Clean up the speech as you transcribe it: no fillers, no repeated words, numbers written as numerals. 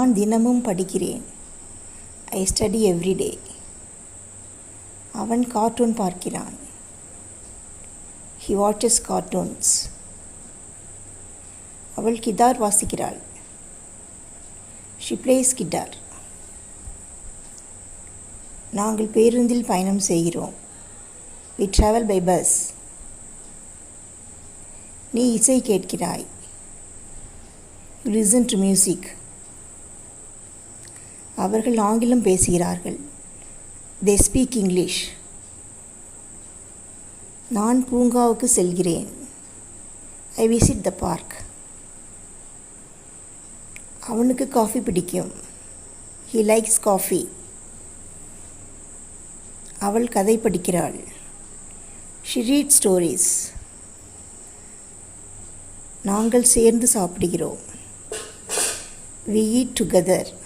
நான் தினமும் படிக்கிறேன். I study everyday. அவன் கார்ட்டூன் பார்க்கிறான். He watches cartoons. அவள் கிதார் வாசிக்கிறாள். She plays guitar. நாங்கள் பேருந்தில் பயணம் செய்கிறோம். We travel by bus. நீ இசை கேட்கிறாய். You listen to music. அவர்கள் ஆங்கிலம் பேசுகிறார்கள். They speak English. நான் பூங்காவுக்கு செல்கிறேன். I visit the park. அவனுக்கு காஃபி பிடிக்கும். He likes coffee. அவள் கதை படிக்கிறாள். She reads stories. நாங்கள் சேர்ந்து சாப்பிடுகிறோம். We eat together.